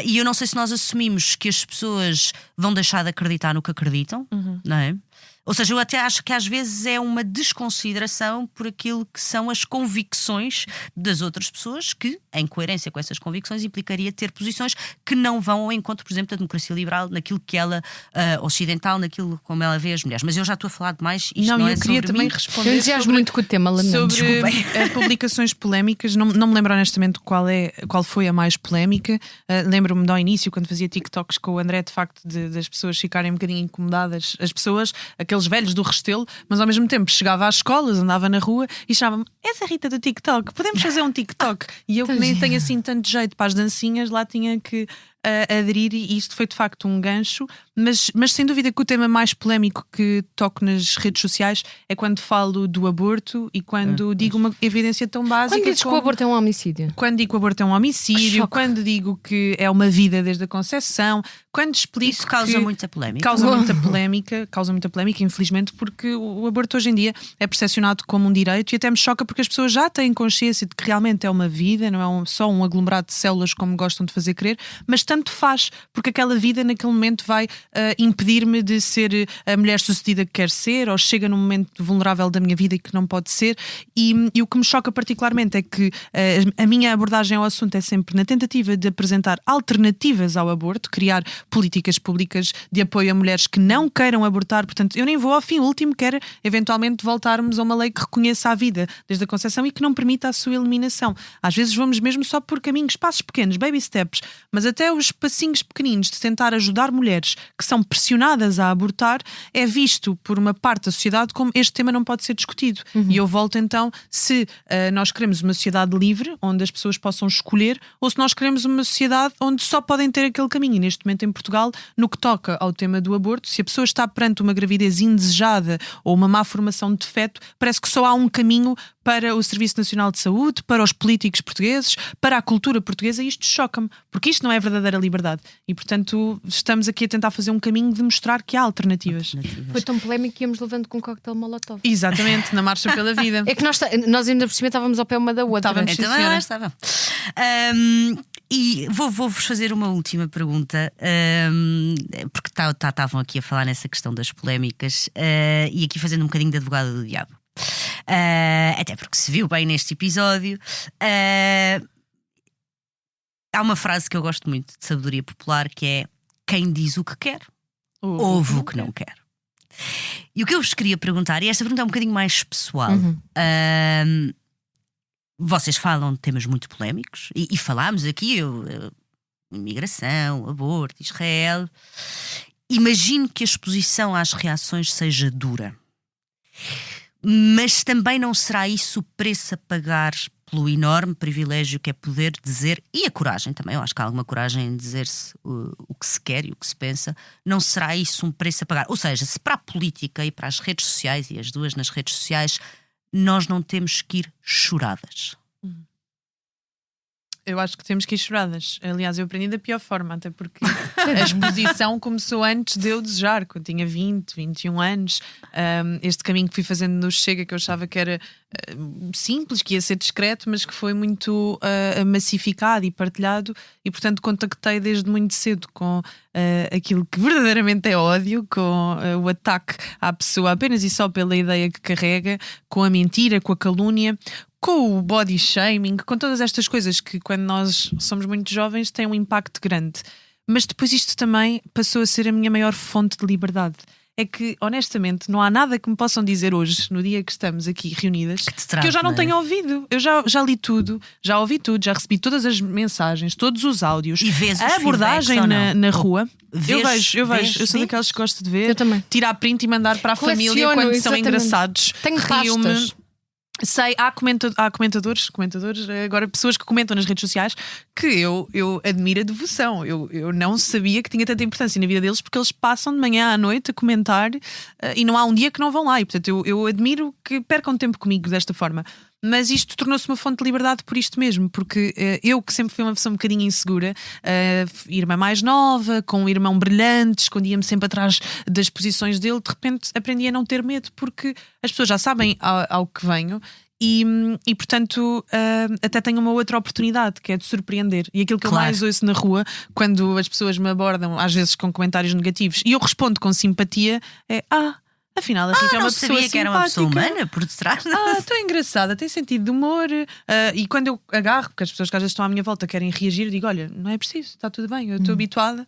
E eu não sei se nós assumimos que as pessoas vão deixar de acreditar no que acreditam, não é? Ou seja, eu até acho que às vezes é uma desconsideração por aquilo que são as convicções das outras pessoas que em coerência com essas convicções, implicaria ter posições que não vão ao encontro, por exemplo, da democracia liberal, naquilo que ela, ocidental, naquilo como ela vê as mulheres. Mas eu já estou a falar demais, isto não é eu queria sobre também mim. responder Eu entusiasmo muito com o tema, lamento. sobre publicações polémicas. Não me lembro honestamente qual foi a mais polémica. Lembro-me ao início, quando fazia TikToks com o André, de facto, das pessoas ficarem um bocadinho incomodadas, as pessoas, aqueles velhos do Restelo, mas ao mesmo tempo chegava às escolas, andava na rua e chamava-me: essa Rita do TikTok, podemos fazer um TikTok? E eu, que nem tenho assim tanto jeito para as dancinhas, lá tinha que aderir, e isto foi de facto um gancho, mas sem dúvida que o tema mais polémico que toco nas redes sociais é quando falo do aborto e quando digo uma evidência tão básica. Quando dizes que o aborto é um homicídio? Quando digo que o aborto é um homicídio, quando digo que é uma vida desde a concepção, quando explico. Isso causa muita polémica. Causa muita polémica, infelizmente, porque o aborto hoje em dia é percepcionado como um direito, e até me choca porque as pessoas já têm consciência de que realmente é uma vida, não é só um aglomerado de células como gostam de fazer crer, mas tanto faz, porque aquela vida naquele momento vai impedir-me de ser a mulher sucedida que quer ser, ou chega num momento vulnerável da minha vida e que não pode ser. E o que me choca particularmente é que a minha abordagem ao assunto é sempre na tentativa de apresentar alternativas ao aborto, criar políticas públicas de apoio a mulheres que não queiram abortar. Portanto, eu nem vou ao fim último, quero eventualmente voltarmos a uma lei que reconheça a vida desde a concepção e que não permita a sua eliminação. Às vezes vamos mesmo só por caminhos, passos pequenos, baby steps, mas até os passinhos pequeninos de tentar ajudar mulheres que são pressionadas a abortar é visto por uma parte da sociedade como este tema não pode ser discutido. E eu volto então, se nós queremos uma sociedade livre, onde as pessoas possam escolher, ou se nós queremos uma sociedade onde só podem ter aquele caminho. E neste momento em Portugal, no que toca ao tema do aborto, se a pessoa está perante uma gravidez indesejada ou uma má formação de feto, parece que só há um caminho para o Serviço Nacional de Saúde, para os políticos portugueses, para a cultura portuguesa, e isto choca-me, porque isto não é verdadeira liberdade. E, portanto, estamos aqui a tentar fazer um caminho de mostrar que há alternativas. Foi tão polémico que íamos levando com um cocktail molotov. Exatamente, na Marcha pela Vida. É que nós ainda por cima estávamos ao pé uma da outra. Estava. E vou-vos fazer uma última pergunta, porque estavam aqui a falar nessa questão das polémicas, e aqui fazendo um bocadinho de advogado do diabo. Até porque se viu bem neste episódio. Há uma frase que eu gosto muito de sabedoria popular, que é: quem diz o que quer, ouve o que não quer. E o que eu vos queria perguntar, e esta pergunta é um bocadinho mais pessoal, vocês falam de temas muito polémicos, e falámos aqui imigração, aborto, Israel. Imagino que a exposição às reações seja dura, mas também não será isso o preço a pagar pelo enorme privilégio que é poder dizer, e a coragem também, eu acho que há alguma coragem em dizer-se o que se quer e o que se pensa. Não será isso um preço a pagar? Ou seja, se para a política e para as redes sociais, e as duas nas redes sociais, nós não temos que ir choradas. Eu acho que temos que ir choradas. Aliás, eu aprendi da pior forma, até porque a exposição começou antes de eu desejar, quando tinha 20, 21 anos. Este caminho que fui fazendo no Chega, que eu achava que era simples, que ia ser discreto, mas que foi muito massificado e partilhado, e portanto contactei desde muito cedo com aquilo que verdadeiramente é ódio, com o ataque à pessoa apenas e só pela ideia que carrega, com a mentira, com a calúnia, com o body shaming, com todas estas coisas que, quando nós somos muito jovens, têm um impacto grande. Mas depois isto também passou a ser a minha maior fonte de liberdade. É que, honestamente, não há nada que me possam dizer hoje, no dia que estamos aqui reunidas, que eu já não tenho ouvido. Eu já li tudo, já ouvi tudo, já recebi todas as mensagens, todos os áudios. E vês a abordagem na rua. Eu vejo. Eu sou daquelas que gosto de ver. Eu também. Tirar print e mandar para a família quando são engraçados. Tenho pastas. Sei, há comentadores, agora pessoas que comentam nas redes sociais, que eu admiro a devoção. Eu não sabia que tinha tanta importância na vida deles, porque eles passam de manhã à noite a comentar, e não há um dia que não vão lá. E portanto eu admiro que percam tempo comigo desta forma. Mas isto tornou-se uma fonte de liberdade por isto mesmo, porque eu, que sempre fui uma pessoa um bocadinho insegura, irmã mais nova, com um irmão brilhante, escondia-me sempre atrás das posições dele, de repente aprendi a não ter medo, porque as pessoas já sabem ao que venho. E portanto até tenho uma outra oportunidade, que é de surpreender. E aquilo que eu mais ouço na rua, quando as pessoas me abordam, às vezes com comentários negativos, e eu respondo com simpatia, é: Afinal, a Rita é uma não pessoa sabia que era uma pessoa simpática. humana por detrás. Tão engraçada, tem sentido de humor. E quando eu agarro, porque as pessoas que às vezes estão à minha volta querem reagir, eu digo: olha, não é preciso, está tudo bem, eu estou habituada.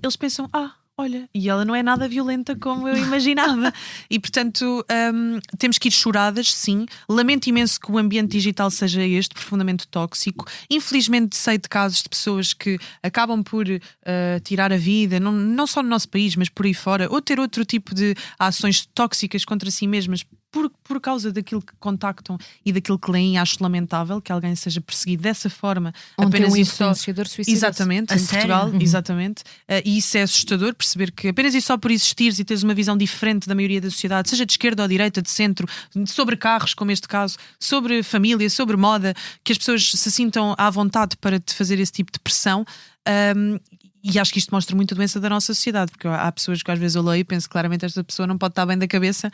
Eles pensam: olha, e ela não é nada violenta como eu imaginava. E portanto, temos que ir choradas, sim. Lamento imenso que o ambiente digital seja profundamente tóxico. Infelizmente sei de casos de pessoas que acabam por tirar a vida, não só no nosso país, mas por aí fora, ou ter outro tipo de ações tóxicas contra si mesmas por causa daquilo que contactam e daquilo que leem. Acho lamentável que alguém seja perseguido dessa forma. Ontem apenas um isso só... influenciador suicida-se. Exatamente, A em sério? Portugal, exatamente. E isso é assustador, perceber que apenas e só por existires e teres uma visão diferente da maioria da sociedade, seja de esquerda ou de direita, de centro, sobre carros, como este caso, sobre família, sobre moda, que as pessoas se sintam à vontade para te fazer esse tipo de pressão. E acho que isto mostra muito a doença da nossa sociedade, porque há pessoas que às vezes eu leio e penso claramente esta pessoa não pode estar bem da cabeça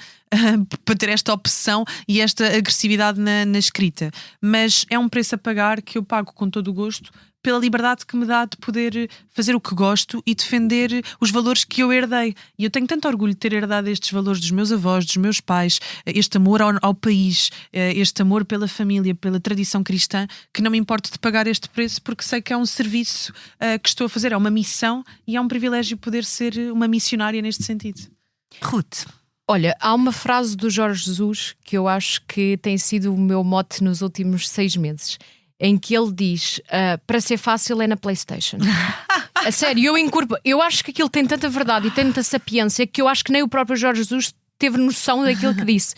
para ter esta obsessão e esta agressividade na escrita. Mas é um preço a pagar que eu pago com todo o gosto pela liberdade que me dá de poder fazer o que gosto e defender os valores que eu herdei. E eu tenho tanto orgulho de ter herdado estes valores dos meus avós, dos meus pais, este amor ao país, este amor pela família, pela tradição cristã, que não me importo de pagar este preço, porque sei que é um serviço que estou a fazer, é uma missão e é um privilégio poder ser uma missionária neste sentido. Ruth. Olha, há uma frase do Jorge Jesus que eu acho que tem sido o meu mote nos últimos 6 meses, em que ele diz: para ser fácil é na PlayStation. A sério, eu acho que aquilo tem tanta verdade e tanta sapiência que eu acho que nem o próprio Jorge Jesus teve noção daquilo que disse.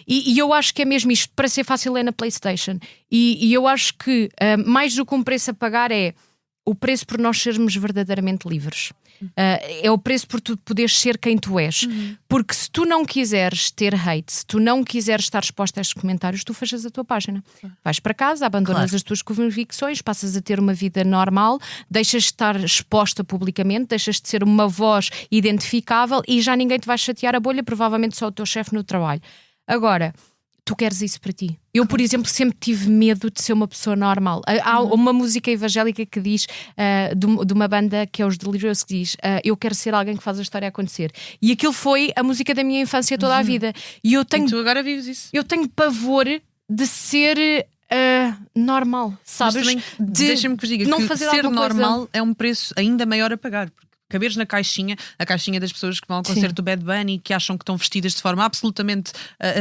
E eu acho que é mesmo isto: para ser fácil é na PlayStation. E eu acho que mais do que um preço a pagar é o preço por nós sermos verdadeiramente livres. É o preço por tu poderes ser quem tu és. Porque se tu não quiseres ter hate, se tu não quiseres estar exposta a estes comentários, tu fechas a tua página. Vais para casa, abandonas as tuas convicções, passas a ter uma vida normal, deixas de estar exposta publicamente, deixas de ser uma voz identificável e já ninguém te vai chatear a bolha, provavelmente só o teu chefe no trabalho. Agora, tu queres isso para ti. Eu, por exemplo, sempre tive medo de ser uma pessoa normal. Há uma música evangélica que diz, de uma banda que é os Delirious, que diz: eu quero ser alguém que faz a história acontecer. E aquilo foi a música da minha infância toda a vida. E eu tenho, E tu agora vives isso. eu tenho pavor de ser normal, sabes? Deixa-me que vos diga não que fazer ser alguma normal coisa. é um preço ainda maior a pagar. Caberes na caixinha, a caixinha das pessoas que vão ao concerto do Bad Bunny, que acham que estão vestidas de forma absolutamente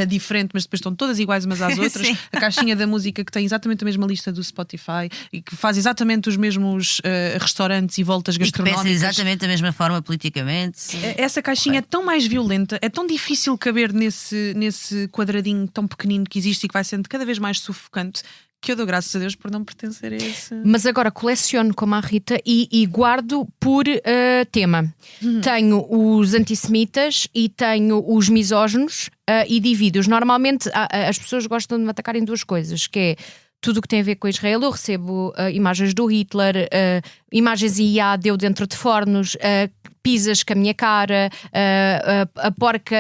diferente, mas depois estão todas iguais umas às outras. A caixinha da música que tem exatamente a mesma lista do Spotify e que faz exatamente os mesmos restaurantes e voltas E que gastronómicas. pensa exatamente da mesma forma politicamente. Essa caixinha é tão mais violenta, é tão difícil caber nesse quadradinho tão pequenino que existe e que vai sendo cada vez mais sufocante, que eu dou graças a Deus por não pertencer a esse. Mas agora coleciono como a Rita e guardo por tema. Tenho os antissemitas e tenho os misóginos e divido-os. Normalmente as pessoas gostam de me atacar em 2 coisas, que é tudo o que tem a ver com Israel. Eu recebo imagens do Hitler, imagens em IA deu dentro de fornos, pizzas com a minha cara, a porca,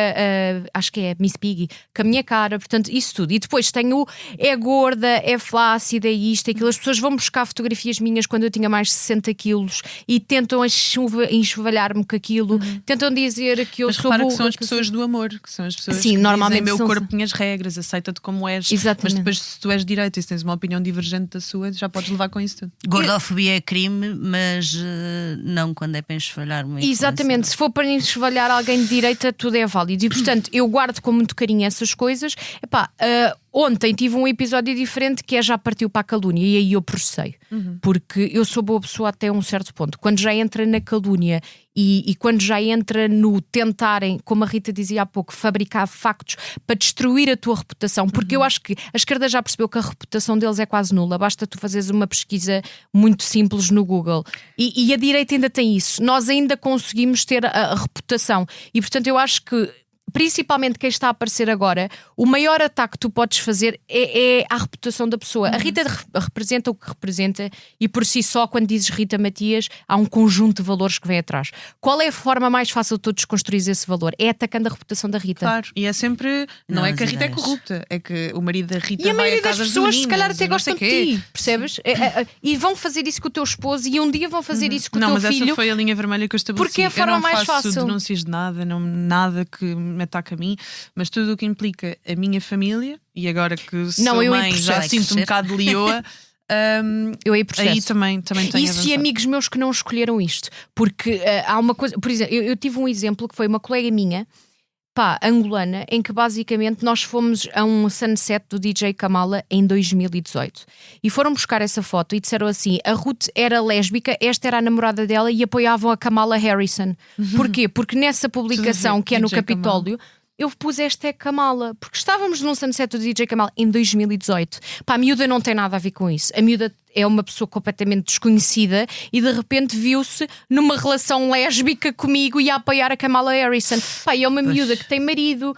acho que é Miss Piggy, com a minha cara, portanto, isso tudo. E depois tenho é gorda, é flácida, é isto, é aquilo. As pessoas vão buscar fotografias minhas quando eu tinha mais de 60 quilos e tentam enxovalhar-me com aquilo, tentam dizer que eu Mas sou repara burra, que são as pessoas do amor, que são as pessoas Sim, que normalmente dizem: meu são- corpo tinha as regras, aceita-te como és. Exatamente. Mas depois, se tu és direita e se tens uma opinião divergente da sua, já podes levar com isso tudo. Gordofobia é crime, mas não quando é para enxovalhar uma influencer. Exatamente, se for para enxovalhar alguém de direita, tudo é válido. E portanto, eu guardo com muito carinho essas coisas. Epá, ontem tive um episódio diferente que já partiu para a calúnia e aí eu processei. Porque eu sou boa pessoa até um certo ponto. Quando já entra na calúnia e quando já entra no tentarem, como a Rita dizia há pouco, fabricar factos para destruir a tua reputação, porque eu acho que a esquerda já percebeu que a reputação deles é quase nula, basta tu fazeres uma pesquisa muito simples no Google. E a direita ainda tem isso, nós ainda conseguimos ter a reputação e portanto eu acho que principalmente quem está a aparecer agora, o maior ataque que tu podes fazer é à reputação da pessoa. A Rita representa o que representa e por si só, quando dizes Rita Matias, há um conjunto de valores que vem atrás. Qual é a forma mais fácil de tu desconstruir esse valor? É atacando a reputação da Rita. Claro, e é sempre... Não é que a Rita é corrupta, é que o marido da Rita e a maioria vai das pessoas se calhar até gostam de ti, percebes? E vão fazer isso com o teu esposo e um dia vão fazer isso com o teu filho. Não, mas essa foi a linha vermelha que eu estabeleci. Porque é a forma mais fácil. Eu não faço denúncias de nada, nada que me ataque a mim, mas tudo o que implica a minha família, e agora que sou mãe já sinto um bocado de lioa. Eu aí processo. Aí também tenho isso avançado. E amigos meus que não escolheram isto, porque há uma coisa, por exemplo, eu tive um exemplo que foi uma colega minha, angolana, em que basicamente nós fomos a um sunset do DJ Kamala em 2018 e foram buscar essa foto e disseram assim: a Ruth era lésbica, esta era a namorada dela e apoiavam a Kamala Harrison. Porquê? Porque nessa publicação que é no Capitólio eu pus hashtag Kamala, porque estávamos num sunset do DJ Kamala em 2018. A miúda não tem nada a ver com isso. A miúda é uma pessoa completamente desconhecida e de repente viu-se numa relação lésbica comigo e a apoiar a Kamala Harrison. É uma miúda que tem marido,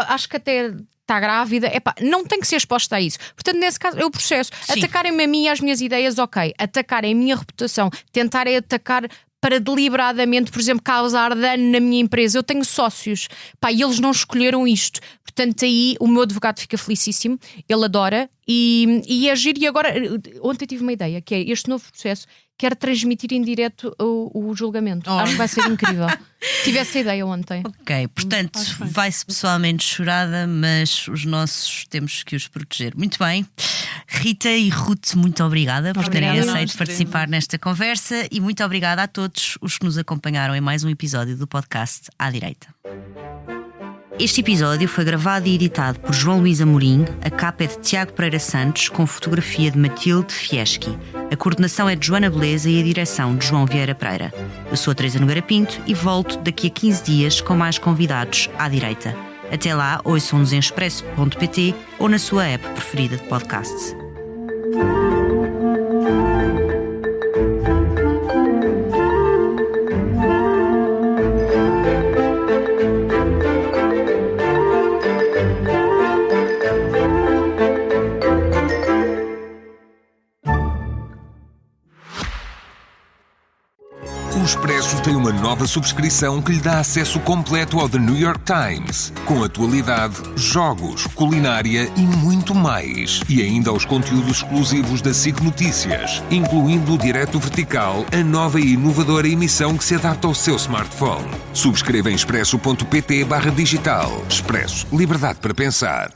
acho que até está grávida. Não tem que ser exposta a isso. Portanto, nesse caso, é o processo. Atacarem-me a mim e as minhas ideias, ok. Atacarem a minha reputação, tentarem atacar para deliberadamente, por exemplo, causar dano na minha empresa. Eu tenho sócios, e eles não escolheram isto. Portanto, aí o meu advogado fica felicíssimo, ele adora e é giro. E agora, ontem tive uma ideia, que é este novo processo, quero transmitir em direto o julgamento. Acho que vai ser incrível. Tive essa ideia ontem. Ok, portanto, vai-se pessoalmente chorada, mas os nossos temos que os proteger. Muito bem. Rita e Ruth, muito obrigada por terem aceito participar nesta conversa e muito obrigada a todos os que nos acompanharam em mais um episódio do podcast À Direita. Este episódio foi gravado e editado por João Luís Amorim, a capa é de Tiago Pereira Santos, com fotografia de Matilde Fieschi. A coordenação é de Joana Beleza e a direção de João Vieira Pereira. Eu sou a Teresa Nogueira Pinto e volto daqui a 15 dias com mais convidados à direita. Até lá, ouçam-nos em expresso.pt ou na sua app preferida de podcasts. O Expresso tem uma nova subscrição que lhe dá acesso completo ao The New York Times, com atualidade, jogos, culinária e muito mais. E ainda aos conteúdos exclusivos da SIC Notícias, incluindo o Direto Vertical, a nova e inovadora emissão que se adapta ao seu smartphone. Subscreva em expresso.pt/digital. Expresso. Liberdade para pensar.